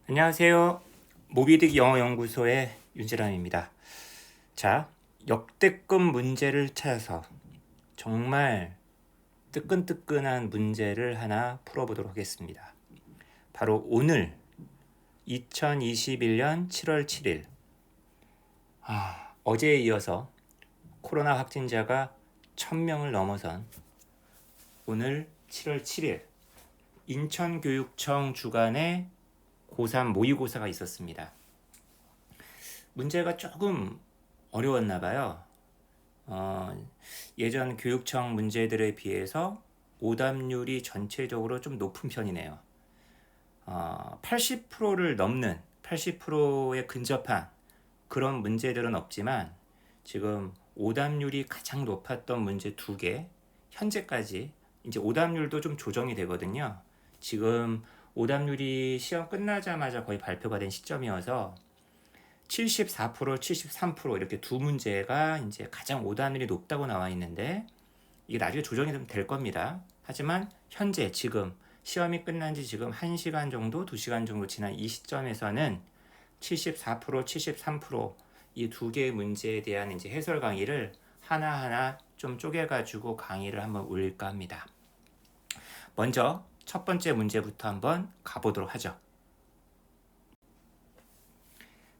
안녕하세요. 모비딕 영어연구소의 윤지람입니다. 자, 역대급 문제를 찾아서 정말 뜨끈뜨끈한 문제를 하나 풀어보도록 하겠습니다. 바로 오늘 2021년 7월 7일 어제에 이어서 코로나 확진자가 1000명을 넘어선 오늘 7월 7일 인천교육청 주관에 고3 모의고사가 있었습니다. 문제가 조금 어려웠나 봐요. 예전 교육청 문제들에 비해서 오답률이 전체적으로 좀 높은 편이네요. 80%를 넘는 80%에 근접한 그런 문제들은 없지만 지금 오답률이 가장 높았던 문제 2개, 현재까지 이제 오답률도 좀 조정이 되거든요. 지금 오답률이 시험 끝나자마자 거의 발표가 된 시점이어서 74%, 73% 이렇게 두 문제가 이제 가장 오답률이 높다고 나와 있는데 이게 나중에 조정이 좀 될 겁니다. 하지만 현재 지금 시험이 끝난 지 지금 1시간 정도, 2시간 정도 지난 이 시점에서는 74%, 73%이 두 개의 문제에 대한 이제 해설 강의를 하나하나 좀 쪼개가지고 강의를 한번 올릴까 합니다. 먼저 첫 번째 문제부터 한번 가보도록 하죠.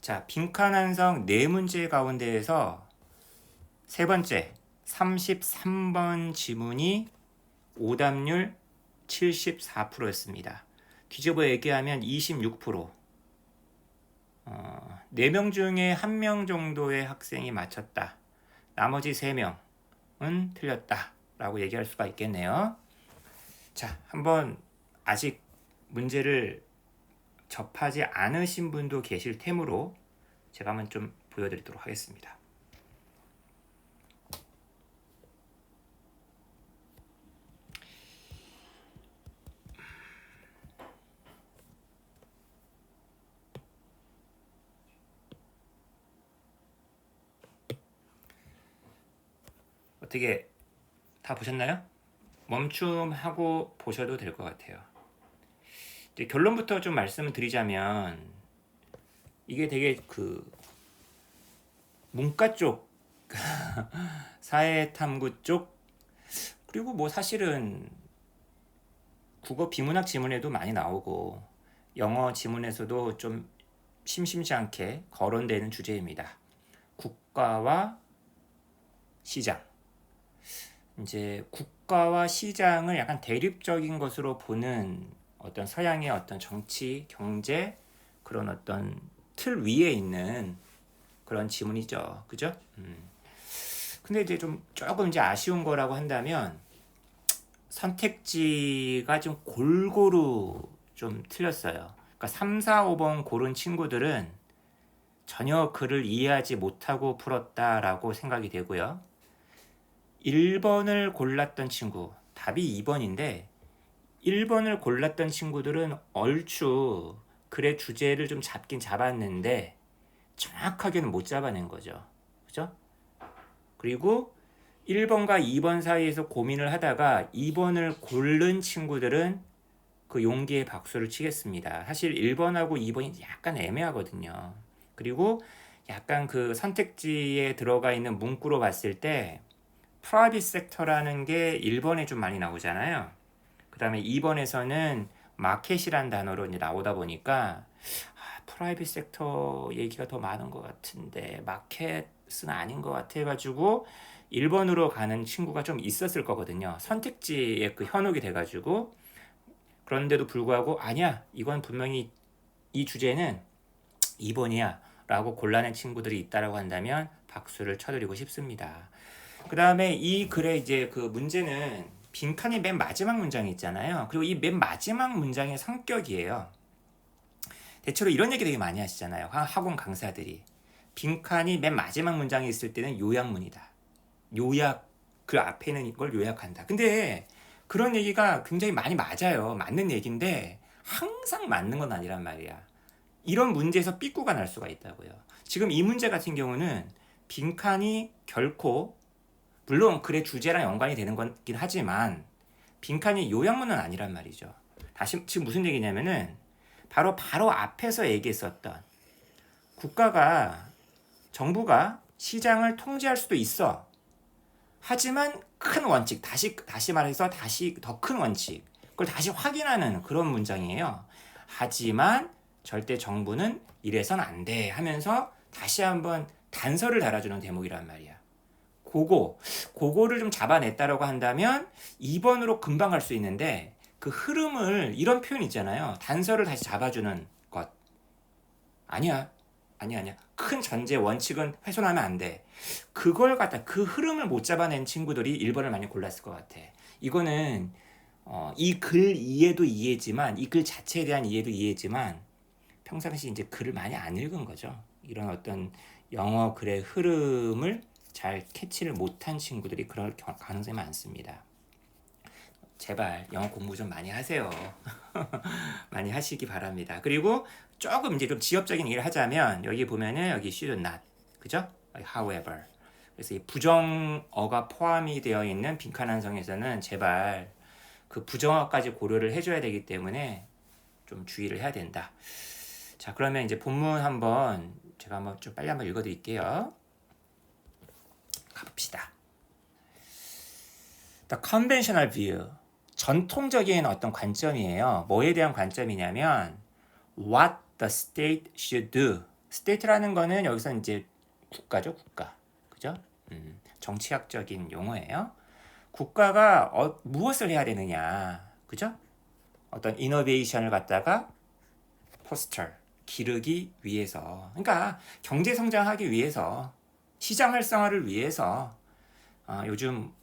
자, 빈칸 한성 4문제 가운데에서 세 번째 33번 지문이 오답률 74%였습니다. 뒤집어 얘기하면 26%. 4명 중에 1명 정도의 학생이 맞췄다. 나머지 3명은 틀렸다. 라고 얘기할 수가 있겠네요. 자, 한번 아직 문제를 접하지 않으신 분도 계실 테므로 제가 한번 좀 보여드리도록 하겠습니다. 어떻게 다 보셨나요? 멈춤하고 보셔도 될 것 같아요. 이제 결론부터 좀 말씀을 드리자면 이게 되게 그 문과 쪽, 사회탐구 쪽, 그리고 뭐 사실은 국어 비문학 지문에도 많이 나오고 영어 지문에서도 좀 심심치 않게 거론되는 주제입니다. 국가와 시장. 이제 국가와 시장을 약간 대립적인 것으로 보는 어떤 서양의 어떤 정치, 경제 그런 어떤 틀 위에 있는 그런 지문이죠. 그죠? 근데 이제 좀 조금 이제 아쉬운 거라고 한다면 선택지가 좀 골고루 좀 틀렸어요. 그러니까 3, 4, 5번 고른 친구들은 전혀 글을 이해하지 못하고 풀었다라고 생각이 되고요. 1번을 골랐던 친구, 답이 2번인데 1번을 골랐던 친구들은 얼추 글의 주제를 좀 잡긴 잡았는데 정확하게는 못 잡아낸 거죠. 그죠? 그리고 1번과 2번 사이에서 고민을 하다가 2번을 고른 친구들은 그 용기에 박수를 치겠습니다. 사실 1번하고 2번이 약간 애매하거든요. 그리고 약간 그 선택지에 들어가 있는 문구로 봤을 때 프라이빗 섹터라는 게 1번에 좀 많이 나오잖아요. 그 다음에 2번에서는 마켓이란 단어로 이제 나오다 보니까 프라이빗 섹터 얘기가 더 많은 것 같은데 마켓은 아닌 것 같아가지고 1번으로 가는 친구가 좀 있었을 거거든요. 선택지에 그 현혹이 돼가지고. 그런데도 불구하고 아니야, 이건 분명히 이 주제는 2번이야 라고 골라낸 친구들이 있다라고 한다면 박수를 쳐드리고 싶습니다. 그 다음에 이 글의 이제 그 문제는 빈칸이 맨 마지막 문장이 있잖아요. 그리고 이 맨 마지막 문장의 성격이에요. 대체로 이런 얘기 되게 많이 하시잖아요. 학원 강사들이. 빈칸이 맨 마지막 문장에 있을 때는 요약문이다. 요약, 그 앞에 있는 걸 요약한다. 근데 그런 얘기가 굉장히 많이 맞아요. 맞는 얘기인데 항상 맞는 건 아니란 말이야. 이런 문제에서 삐꾸가 날 수가 있다고요. 지금 이 문제 같은 경우는 빈칸이 결코 물론 글의 주제랑 연관이 되는 거긴 하지만 빈칸이 요약문은 아니란 말이죠. 다시 지금 무슨 얘기냐면은 바로 앞에서 얘기했었던 정부가 시장을 통제할 수도 있어. 하지만 큰 원칙, 다시 말해서 다시 더 큰 원칙, 그걸 다시 확인하는 그런 문장이에요. 하지만 절대 정부는 이래선 안 돼 하면서 다시 한번 단서를 달아주는 대목이란 말이야. 그거를 좀 잡아냈다라고 한다면 2번으로 금방 갈 수 있는데 그 흐름을 이런 표현 있잖아요. 단서를 다시 잡아주는 것. 아니야. 큰 전제 원칙은 훼손하면 안 돼. 그걸 갖다 그 흐름을 못 잡아낸 친구들이 1번을 많이 골랐을 것 같아. 이거는 이 글 이해도 이해지만 이 글 자체에 대한 이해도 이해지만 평상시 이제 글을 많이 안 읽은 거죠. 이런 어떤 영어 글의 흐름을 잘 캐치를 못한 친구들이 그럴 가능성이 많습니다. 제발 영어 공부 좀 많이 하세요. 많이 하시기 바랍니다. 그리고 조금 이제 좀 지엽적인 얘기를 하자면 여기 보면은 여기 should not, 그죠? however. 그래서 이 부정어가 포함이 되어 있는 빈칸한 성에서는 제발 그 부정어까지 고려를 해줘야 되기 때문에 좀 주의를 해야 된다. 자, 그러면 이제 본문 제가 한번 좀 빨리 한번 읽어드릴게요. 가봅시다. The conventional view. 전통적인 어떤 관점이에요. 뭐에 대한 관점이냐면 what the state should do. state라는 거는 여기서 이제 국가죠, 국가. 그죠? 정치학적인 용어예요. 국가가 무엇을 해야 되느냐. 그죠? 어떤 이노베이션을 갖다가 포스터, 기르기 위해서. 그러니까 경제 성장하기 위해서, 시장 활성화를 위해서. 요즘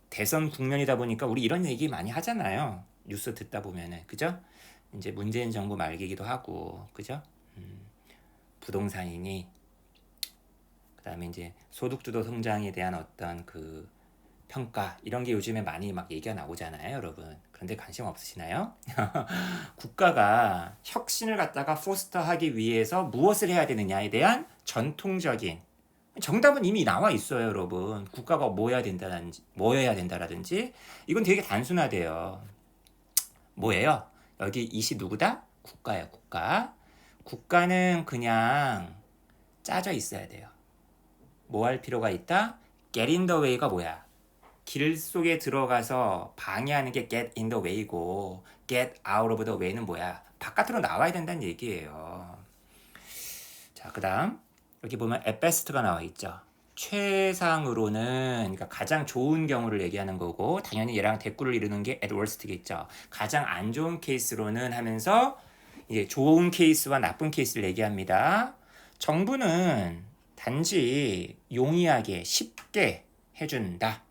대선 국면이다 보니까 우리 이런 얘기 많이 하잖아요. 뉴스 듣다 보면은. 그죠? 이제 문재인 정부 말기기도 하고. 그죠? 부동산이니 그다음에 이제 소득주도 성장에 대한 어떤 그 평가 이런 게 요즘에 많이 막 얘기가 나오잖아요, 여러분. 그런데 관심 없으시나요? 국가가 혁신을 갖다가 포스터하기 위해서 무엇을 해야 되느냐에 대한 전통적인 정답은 이미 나와 있어요, 여러분. 국가가 뭐 해야 된다라든지 이건 되게 단순하대요. 뭐예요? 여기 이시 누구다? 국가예요, 국가. 국가는 그냥 짜져 있어야 돼요. 뭐 할 필요가 있다? get in the way가 뭐야? 길 속에 들어가서 방해하는 게 get in the way고 get out of the way는 뭐야? 바깥으로 나와야 된다는 얘기예요. 자, 그 다음 여기 보면 at best가 나와 있죠. 최상으로는 그러니까 가장 좋은 경우를 얘기하는 거고 당연히 얘랑 대꾸를 이루는 게 at worst겠죠. 가장 안 좋은 케이스로는 하면서 이제 좋은 케이스와 나쁜 케이스를 얘기합니다. 정부는 단지 용이하게 쉽게 해준다.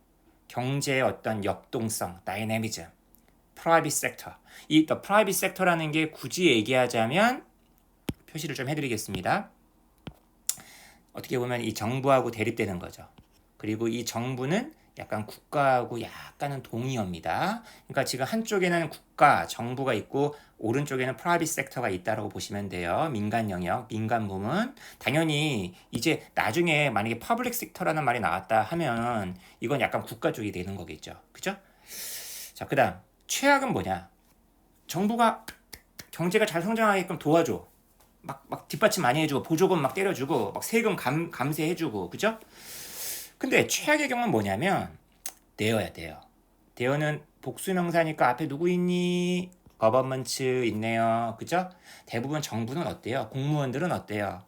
경제의 어떤 역동성, 다이내미즘, 프라이빗 섹터. 이 the private sector라는 게 굳이 얘기하자면 표시를 좀 해드리겠습니다. 어떻게 보면 이 정부하고 대립되는 거죠. 그리고 이 정부는 약간 국가하고 약간은 동의어입니다. 그러니까 지금 한쪽에는 국가, 정부가 있고 오른쪽에는 프라이빗 섹터가 있다고 보시면 돼요. 민간 영역, 민간 부문. 당연히 이제 나중에 만약에 퍼블릭 섹터라는 말이 나왔다 하면 이건 약간 국가 쪽이 되는 거겠죠. 그죠? 자, 그 다음 최악은 뭐냐? 정부가 경제가 잘 성장하게끔 도와줘. 막 뒷받침 많이 해주고 보조금 막 때려주고 막 세금 감세해주고 그죠? 근데 최악의 경우는 뭐냐면 대여야 돼요. 대여는 복수명사니까 앞에 누구 있니? 거버먼츠 있네요. 그죠? 대부분 정부는 어때요? 공무원들은 어때요?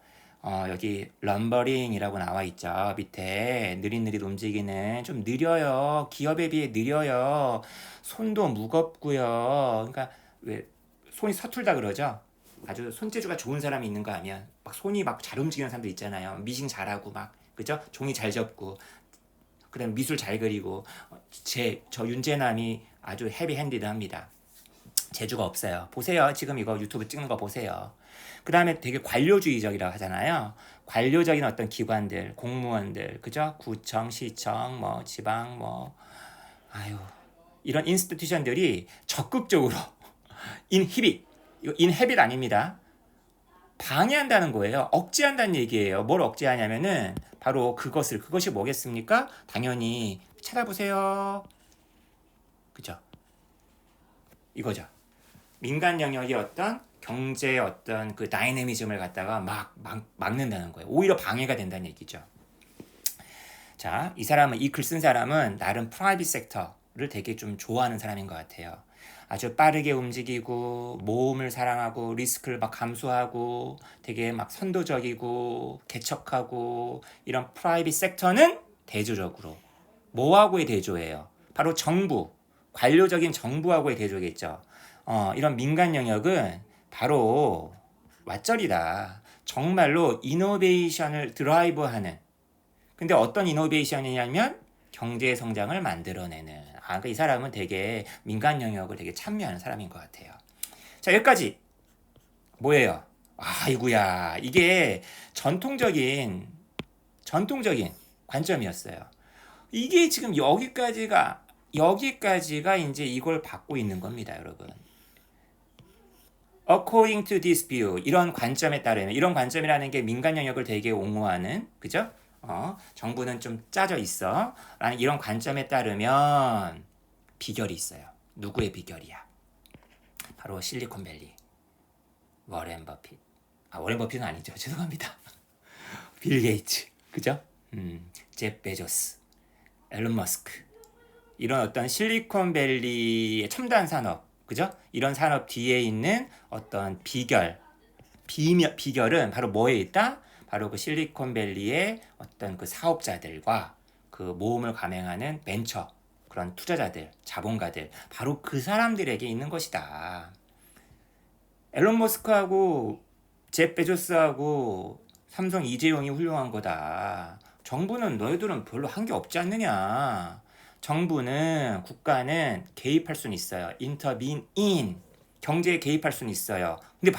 여기 럼버링이라고 나와 있죠. 밑에 느릿느릿 움직이는 좀 느려요. 기업에 비해 느려요. 손도 무겁고요. 그러니까 왜 손이 서툴다 그러죠? 아주 손재주가 좋은 사람이 있는 거 아니야. 막 손이 막 잘 움직이는 사람도 있잖아요. 미싱 잘하고 막 그죠? 종이 잘 접고 그다음 미술 잘 그리고 저 윤재남이 아주 헤비핸디드합니다. 재주가 없어요. 보세요. 지금 이거 유튜브 찍는 거 보세요. 그 다음에 되게 관료주의적이라고 하잖아요. 관료적인 어떤 기관들, 공무원들, 그죠? 구청, 시청, 뭐 지방, 이런 인스티튜션들이 적극적으로 인히빗, 이거 인헤빗 아닙니다. 방해한다는 거예요. 억제한다는 얘기예요. 뭘 억제하냐면은 바로 그것이 뭐겠습니까? 당연히 찾아보세요. 그죠? 이거죠. 민간 영역의 어떤 경제의 어떤 그 다이내미즘을 갖다가 막는다는 거예요. 오히려 방해가 된다는 얘기죠. 자, 이 글 쓴 사람은 나름 프라이빗 섹터를 되게 좀 좋아하는 사람인 것 같아요. 아주 빠르게 움직이고 모험을 사랑하고 리스크를 막 감수하고 되게 막 선도적이고 개척하고 이런 프라이빗 섹터는 대조적으로 뭐하고의 대조예요? 바로 정부, 관료적인 정부하고의 대조겠죠. 이런 민간 영역은 바로 왓절이다. 정말로 이노베이션을 드라이브하는. 근데 어떤 이노베이션이냐면 경제 성장을 만들어내는. 그러니까 이 사람은 되게 민간 영역을 되게 참여하는 사람인 것 같아요. 자, 여기까지 뭐예요? 아이구야, 이게 전통적인 관점이었어요. 이게 지금 여기까지가 이제 이걸 받고 있는 겁니다, 여러분. According to this view, 이런 관점에 따르면, 이런 관점이라는 게 민간 영역을 되게 옹호하는, 그죠? 정부는 좀 짜져 있어. 라는 이런 관점에 따르면 비결이 있어요. 누구의 비결이야? 바로 실리콘밸리. 워렌 버핏. 워렌 버핏은 아니죠. 죄송합니다. 빌 게이츠. 그죠? 제프 베조스. 앨런 머스크. 이런 어떤 실리콘밸리의 첨단 산업. 그죠? 이런 산업 뒤에 있는 어떤 비결은 바로 뭐에 있다? 바로 그 실리콘밸리의 어떤 그 사업자들과 그 모험을 감행하는 벤처 그런 투자자들, 자본가들 바로 그 사람들에게 있는 것이다. 앨런 머스크하고 제프 베조스하고 삼성 이재용이 훌륭한 거다. 정부는 너희들은 별로 한 게 없지 않느냐. 정부는 국가는 개입할 수는 있어요. intervene in 경제에 개입할 수는 있어요. 근데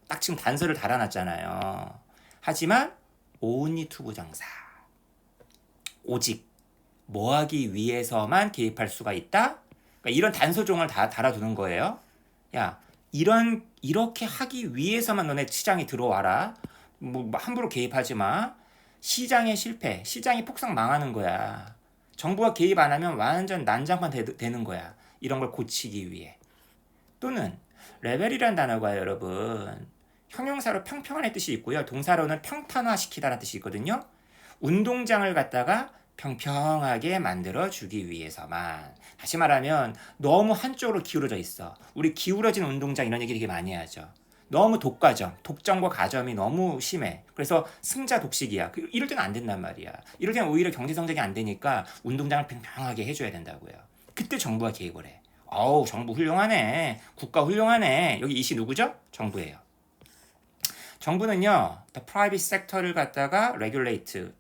딱 지금 단서를 달아놨잖아요. 하지만 only 투부정사 오직 뭐하기 위해서만 개입할 수가 있다. 그러니까 이런 단서종을 다 달아두는 거예요. 야, 이렇게 하기 위해서만 너네 시장에 들어와라. 뭐 함부로 개입하지 마. 시장의 실패, 시장이 폭삭 망하는 거야. 정부가 개입 안 하면 완전 난장판 되는 거야. 이런 걸 고치기 위해. 또는 레벨이란 단어가 여러분 형용사로 평평한의 뜻이 있고요. 동사로는 평탄화시키다라는 뜻이 있거든요. 운동장을 갖다가 평평하게 만들어주기 위해서만. 다시 말하면 너무 한쪽으로 기울어져 있어. 우리 기울어진 운동장 이런 얘기 되게 많이 하죠. 너무 독점과 가점이 너무 심해. 그래서 승자 독식이야. 이럴 때는 안 된단 말이야. 이럴 때는 오히려 경제 성장이 안 되니까 운동장을 평평하게 해줘야 된다고요. 그때 정부가 개입을 해. 정부 훌륭하네. 국가 훌륭하네. 여기 이시 누구죠? 정부예요. 정부는요, private sector를 갖다가 regulate,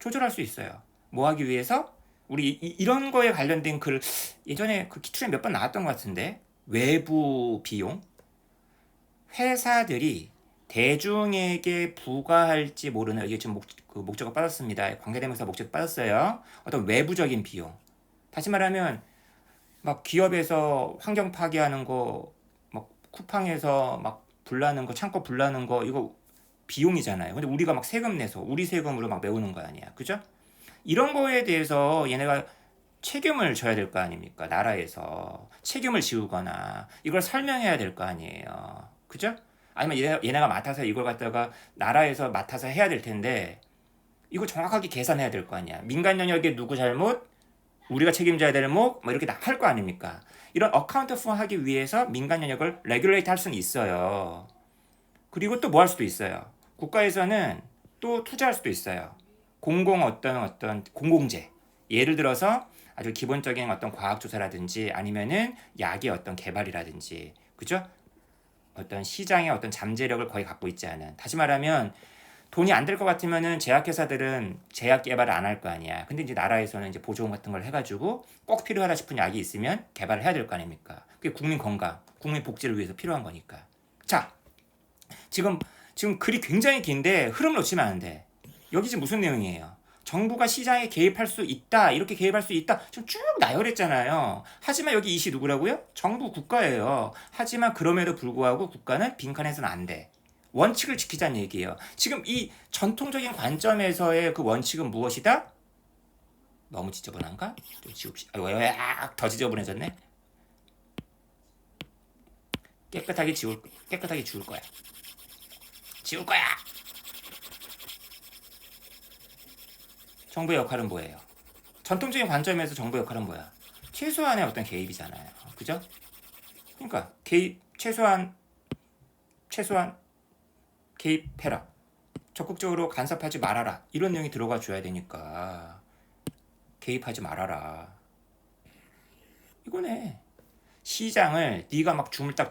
조절할 수 있어요. 뭐 하기 위해서? 우리 이런 거에 관련된 글 예전에 그 기출에 몇 번 나왔던 것 같은데 외부 비용 회사들이 대중에게 부과할지 모르는 이게 지금 목적어가 빠졌습니다. 관계대명사 목적이 빠졌어요. 어떤 외부적인 비용. 다시 말하면 막 기업에서 환경 파괴하는 거, 막 쿠팡에서 막 불나는 거, 창고 불나는 거 이거 비용이잖아요. 근데 우리가 막 세금 내서 우리 세금으로 막 메우는 거 아니야. 그죠? 이런 거에 대해서 얘네가 책임을 져야 될 거 아닙니까? 나라에서 책임을 지우거나 이걸 설명해야 될 거 아니에요. 그죠? 아니면 얘네가 맡아서 이걸 갖다가 나라에서 맡아서 해야 될 텐데 이거 정확하게 계산해야 될 거 아니야. 민간 영역에 누구 잘못, 우리가 책임져야 될 뭐 이렇게 다 할 거 아닙니까? 이런 어카운트 푸 하기 위해서 민간 영역을 레귤레이트 할 수는 있어요. 그리고 또 뭐 할 수도 있어요. 국가에서는 또 투자할 수도 있어요. 어떤 공공재. 예를 들어서 아주 기본적인 어떤 과학조사라든지 아니면은 약의 어떤 개발이라든지, 그죠? 어떤 시장의 어떤 잠재력을 거의 갖고 있지 않은. 다시 말하면 돈이 안 될 것 같으면은 제약회사들은 제약 개발을 안 할 거 아니야. 근데 이제 나라에서는 이제 보조금 같은 걸 해가지고 꼭 필요하다 싶은 약이 있으면 개발을 해야 될 거 아닙니까? 그게 국민 건강, 국민 복지를 위해서 필요한 거니까. 자, 지금 글이 굉장히 긴데 흐름 놓치면 안 돼. 여기 지금 무슨 내용이에요? 정부가 시장에 개입할 수 있다. 이렇게 개입할 수 있다. 지금 쭉 나열했잖아요. 하지만 여기 이시 누구라고요? 정부 국가예요. 하지만 그럼에도 불구하고 국가는 빈칸에서는 안 돼. 원칙을 지키자는 얘기예요. 지금 이 전통적인 관점에서의 그 원칙은 무엇이다? 너무 지저분한가? 좀 지웁시다. 더 지저분해졌네. 깨끗하게 지울 거야. 지울 거야. 정부의 역할은 뭐예요? 전통적인 관점에서 정부의 역할은 뭐야? 최소한의 어떤 개입이잖아요. 그죠? 그러니까 최소한 개입해라. 적극적으로 간섭하지 말아라. 이런 내용이 들어가 줘야 되니까 개입하지 말아라. 이거네. 시장을 네가 막 주물딱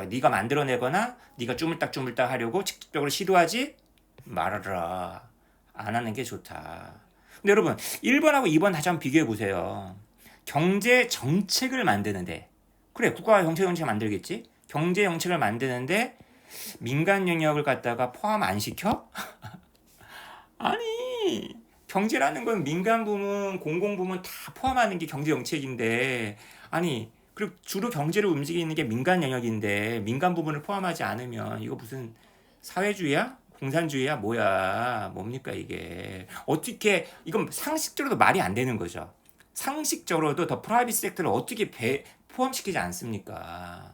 네가 만들어내거나 네가 주물딱 하려고 직접적으로 시도하지 말아라. 안 하는 게 좋다. 근데 여러분 1번하고 2번 다시 한번 비교해 보세요. 경제 정책을 만드는데, 그래 국가가 경제 정책 만들겠지. 경제 정책을 만드는데 민간 영역을 갖다가 포함 안 시켜? 아니, 경제라는 건 민간 부문, 공공 부문 다 포함하는 게 경제 정책인데, 아니, 그리고 주로 경제를 움직이는 게 민간 영역인데 민간 부분을 포함하지 않으면 이거 무슨 사회주의야? 공산주의야? 뭐야? 뭡니까 이게? 어떻게, 이건 상식적으로도 말이 안 되는 거죠. 상식적으로도 더 프라이빗 섹터를 어떻게 포함시키지 않습니까?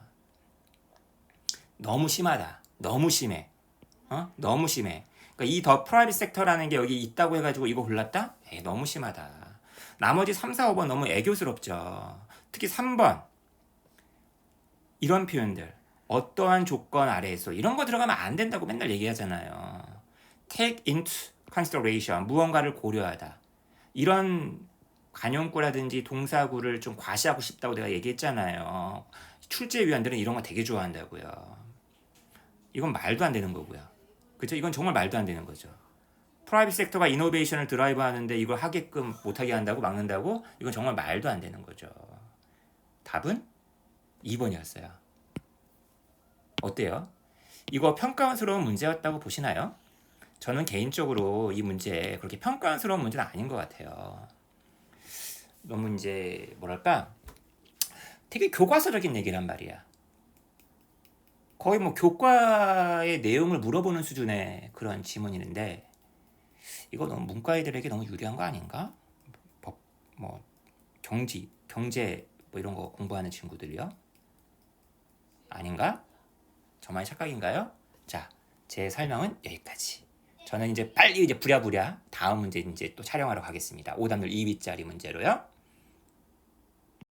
너무 심하다. 너무 심해. 너무 심해. 그러니까 이 더 프라이빗 섹터라는 게 여기 있다고 해가지고 이거 골랐다? 에이, 너무 심하다. 나머지 3, 4, 5번 너무 애교스럽죠. 특히 3번. 이런 표현들. 어떠한 조건 아래에서 이런 거 들어가면 안 된다고 맨날 얘기하잖아요. Take into consideration. 무언가를 고려하다. 이런 관용구라든지 동사구를 좀 과시하고 싶다고 내가 얘기했잖아요. 출제위원들은 이런 거 되게 좋아한다고요. 이건 말도 안 되는 거고요. 그죠? 이건 정말 말도 안 되는 거죠. 프라이빗 섹터가 이노베이션을 드라이브 하는데 이걸 하게끔 못하게 한다고 막는다고? 이건 정말 말도 안 되는 거죠. 답은 2번이었어요. 어때요? 이거 평가원스러운 문제였다고 보시나요? 저는 개인적으로 이 문제 그렇게 평가원스러운 문제는 아닌 것 같아요. 너무 이제 뭐랄까 되게 교과서적인 얘기란 말이야. 거의 뭐 교과의 내용을 물어보는 수준의 그런 지문인데 이거 너무 문과애들에게 너무 유리한 거 아닌가? 법, 뭐 경제 뭐 이런 거 공부하는 친구들이요? 아닌가? 저만의 착각인가요? 자, 제 설명은 여기까지. 저는 이제 빨리 이제 부랴부랴 다음 문제 이제 또 촬영하러 가겠습니다. 오답률 2위짜리 문제로요.